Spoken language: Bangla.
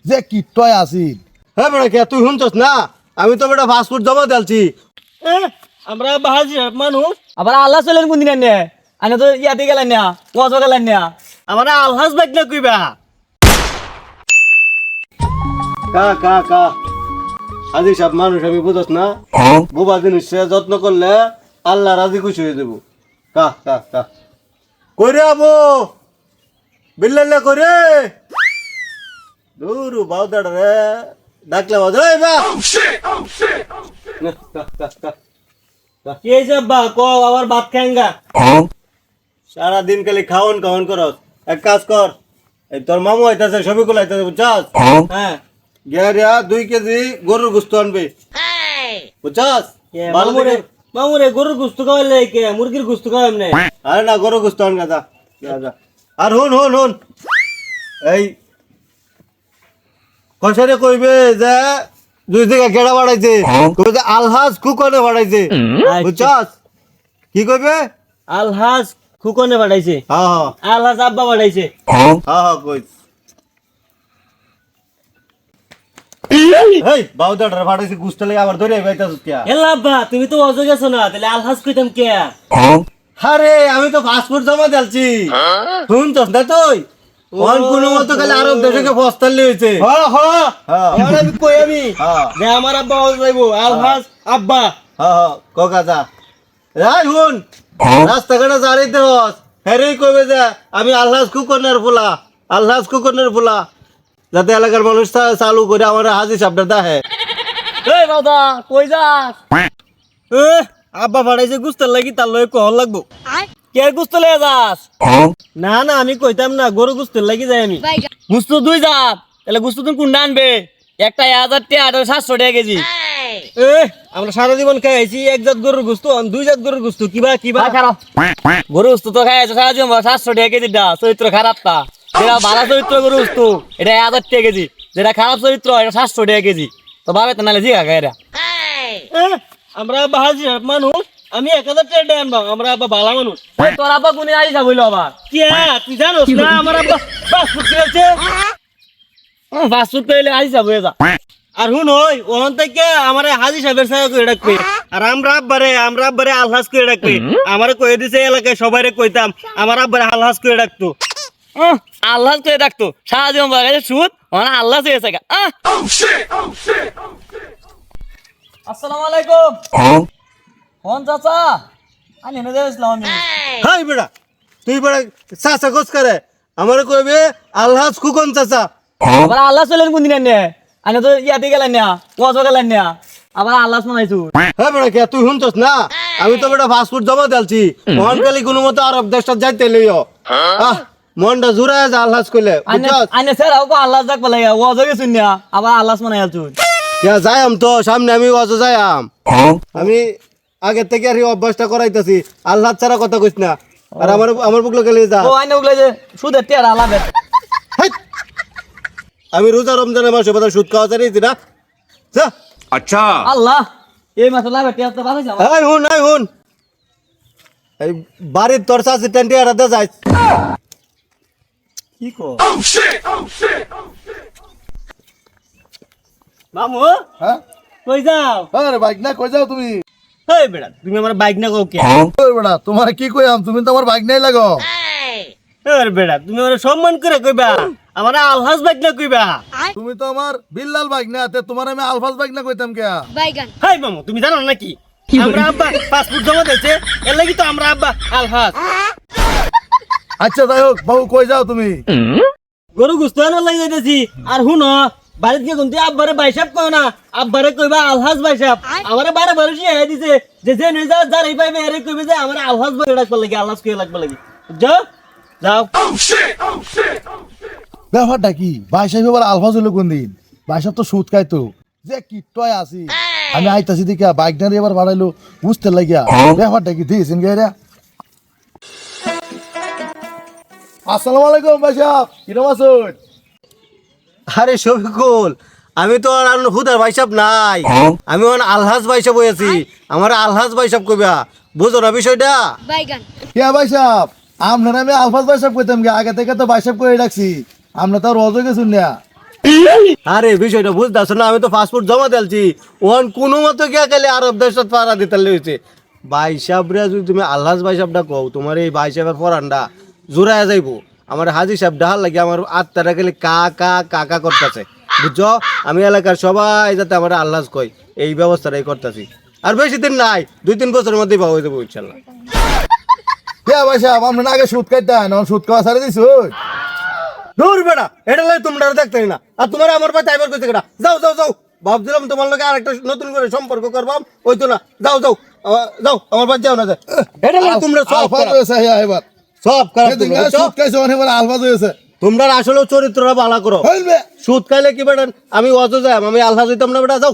যে কিটয় আসিল। হ্যাঁ বেটা কে তুই শুনছস না? আমি তো বেটা ফাস্টফুড জমা দিলছি। আমরা বাহাজি মানুষ আবার আল্লাহ চলেন কোন দিন নে আনে তো ইয়াতে গেলেন না ওয়াজ গেলেন না আমরা আলহাজ বাইক না কইবা কা কা কা আজি সব মানুষ আমি বুঝছ না? বোবা জিনিস যত্ন করলে আল্লাহ রাজি খুশি হয়ে দেবো। কা কা কা কইরে আবো বিল্লাল্লাহ কইরে দূরু বাউদাড় রে ডাকলে বাজ রে বা কে যাবা কো আবার ভাত খাঙ্গা সারা দিন খালি খাওন খাওন করস। এক কাজ কর, এই তোর মামু আইতাছে সবিকুল আইতাছে বুঝছস? হ্যাঁ গিয়া 2 কেজি গরুর গোস্ত আনবে বুঝছস? ভালো মামুরে করে- মামুরে গরুর গোশত খাওয়াইলে কে মুরগির গোশত খাওয়াইম না আরে না গরুর গোস্ত আন গাদা যা। আর হুন হুন হুন এই কষারে কইবে যে 2 জায়গা কেডা বাড়াইছে, কইবে যে আলহাজ কুকনে বাড়াইছে বুঝছস? কি কইবে? আলহাজ খুকনে বাড়াইছে হ্যাঁ হ্যাঁ আলহাজ আব্বা বাড়াইছে হ্যাঁ হ্যাঁ কই এই বাউদাটার বাড়াইছে গুস্ত লাগে আবার ধরে বাইতাছস কিয়া? এলা আব্বা তুমি তো অজো গেছো না তাহলে আলহাজ কইতাম কে আরে আমি তো ফাস্টফুড জমা দিলছি শুনছস না তুই? কোন কোন মতো খালি আরব দেশকে ফস্তালি হইছে। হ্যাঁ হ্যাঁ হ্যাঁ এখন আমি কই আমি হ্যাঁ যে আমার আব্বা অজো যাইবো আলহাজ আব্বা হ্যাঁ কোকা যা রাই হুন রাস্তাঘাটে জারি দেহস হেরেই কইবে যে আমি আলহাজ কুকনের ফুলা, আলহাজ কুকনের ফুলা, যাতে এলাকার মানুষ চালু করে আমার হাজি সাহেবটা দেখে। এই বাবা কই যাস এ আব্বা বাড়াইছে গুস্তার লাগি তার লয় কল লাগবো কে গুস্ত লয়ে যাস না না আমি কইতাম না গরু গুস্তের লাগি যাই আমি গুস্ত 2 জাত তাহলে গুস্ত তুমি কোনটা আনবে একটা 1000 টাকা আর 700 টাকা কেজি এ আমরা সারা জীবন খাই আইছি এক জাত গরুর গুস্ত 2 জাত গরুর গুস্ত কিবা কিবা খারাপ গরুর গুস্ত তো খাই আইছো সারা জীবন 700 টাকা কেজি দা চরিত্র খারাপটা যেটা ভালো চরিত্র গরুর গুস্ত এটা 1000 টাকা কেজি যেটা খারাপ চরিত্র এটা 700 টাকা কেজি তো ভাবে তো নালে জিগা খাইরা আমরা বাহাজি মানুষ আমি 1000 টাকা দেন বা আমরা আব্বা ভালো মানুষ তোর আব্বা কোনে আইসা বইলো আবার কি তুই জানোস না আমার আব্বা ফাস্টফুড খেয়েছে ফাস্টফুড পেলে আইসা বইয়া যা আর হুন ওই ওখান থেকে আমার হাজি সাহেবের সাথে কই ডাকবে আর আমরা আব্বারে আলহাজ কই ডাকবে আমারে কই দিছে এলাকায় সবাইরে কইতাম আমার আব্বারে আলহাজ কই ডাকতো আল্লাহ কই ডাকতো সারা জীবন বাগাইছে সুদ ওনা আল্লাহ চেয়েছে গা আসসালামু আলাইকুম কোন চাচা আমি এনে দিয়েছিলাম আমি হাই বেড়া তুই বেড়া চাচা গোস করে আমার কইবে আলহাজ কুকন চাচা। আবার আল্লাহ চলেন কোন দিন নে আনে তো ইয়াতে গেলেন না ওয়াজ গেলেন না আবার আল্লাহ শোনাইছু হ্যাঁ বেড়া কে তুই শুনছস না? আমি তো বেটা ফাস্টফুড জমা দিলছি মন কালি কোনো মতো আরব দেশটা যাইতে লইও। মনটা জুড়ায় যা আলহাজ কইলে বুঝছস? আনে স্যার আও আল্লাহ যাক বলে ওয়াজ গেছুন না আবার আল্লাহ শোনাইছু ইয়া যাইম তো সামনে আমি অজো যাইম। আমি আগে থেকে আর এই অভ্যাসটা করাইতাছি আল্লাহ ছাড়া কথা কইস না। আর আমার বুকলো গেলে যা। ও আইনে ওগুলা যে সুদের টেরা আলাদা হেই! আমি রোজা রমজানের মাসে বাদা সুদ খাওয়া চাইছি না। যা अच्छा আল্লাহ এই মাসে লাভে টেরা তো বাড়াইছে আমার আই হুন এই বাড়ির তোর চাষি টেন্টি আর দে যাই কি কো মামু হ্যাঁ কই যাও আরে বাইক না কই যাও তুমি? এই বেড়া তুমি আমার বাইক না কও কে ওই বেটা তোমার কি কইয়াম, তুমি তো আমার বাইক নাই লাগো। এর বেড়া তুমি আমার সম্মান করে কইবা আমার আলহাজ বাইক না কইবা তুমি তো আমার বিল্লাল বাইক না, তে তোমার আমি আলফাজ বাইক না কইতাম কে? বাইগান হাই মামু তুমি জানো না নাকি আমরা আব্বা পাসপোর্ট জমা দিয়েছে এর লাগি তো আমরা আব্বা আলহাজ আচ্ছা যাই হোক বাবু কই যাও তুমি? গরু গুস্ত আনার লাগি যাইতেছি আর হুনো বাড়িতে গিয়ে কিন্তু আব্বারে বাইসাব কয় না আব্বারে কইবা আলহাজ বাইসাব আমারে বারে বারে শিখাই দিছে যে যে নিয়ে যা যার এই পাইবে এরে কইবে যে আমার আলহাজ বাই রাখবার লাগি আলহাজ কই লাগবার লাগি যাও যাও ব্যাপারটা কি? ভাই সাহেব আবার আলফাজ হলো কোন দিন? ভাই সাহেব তো সুদ খাইতো যে কিটয় আসি আমি আইতাছি দিকে বাইক না এবার বাড়াইলো বুঝতে লাগিয়া। ব্যাপারটা কি দিয়েছেন গাইরা? আসসালামু আলাইকুম ভাই সাহেব, কিরম আছেন? আরে শফিকুল আমি তো আর হুদার ভাইসাব নাই, আমি আলহাজ ভাইসাব হয়েছি। আমার আলহাজ ভাইসাব কইবা বুঝো না বিষয়টা? বাইগান কে ভাই সাহেব আপনার আমি আলফাজ ভাই সাহেব কইতাম গে, আগে থেকে তো ভাই সাহেব করে রাখছি, আমরা তো রোজ গেছুন না। আরে বিষয়টা বুঝতেছ না, আমি তো পাসপোর্ট জমা দিলছি, ওখান কোনো মতো গিয়া গেলে আরব দেশত পাড়া দিতে হয়েছে। ভাই সাহেবরা যদি তুমি আল্লাহ ভাই সাহেবটা কও, তোমার এই ভাই সাহেবের পরানটা জোড়ায় যাইবো। আমার হাজি সাহেব ডাহার লাগে আমার আত্মাটা গেলে কা কা কাকা করতেছে, বুঝছো? আমি এলাকার সবাই যাতে আমার আল্লাহ কই এই ব্যবস্থাটাই করতেছি। আর বেশি দিন নাই, 2-3 বছরের মধ্যেই পাওয়া যাবো ইনশাল্লাহ। কে ভাই সাহেব আমরা আগে সুদ খাইতেন, এখন সুদ খাওয়া ছাড়ে দিছ। দূর বেড়া, এটা লাগে তোমরা দেখতে না। আর তোমার আমার ভাই টাইবার কইতে কেনা, যাও যাও যাও, ভাবছিলাম তোমার লগে আরেকটা নতুন করে সম্পর্ক করবাম, ওই তো না, যাও যাও যাও, আমার ভাই যাও না যায়। এটা লাগে তোমরা সব আলফাজ খারাপ, হয়েছে এবার, সব খারাপ তোমরা, বুঝছো? সুদ খাইছো এবার আলফাজ হয়েছে। তোমরা আসলে চরিত্রটা ভালো করো। হইবে সুদ খাইলে কি বেটা আমি অত যাই, আমি আল্লাহ যাইতাম না বেটা, যাও।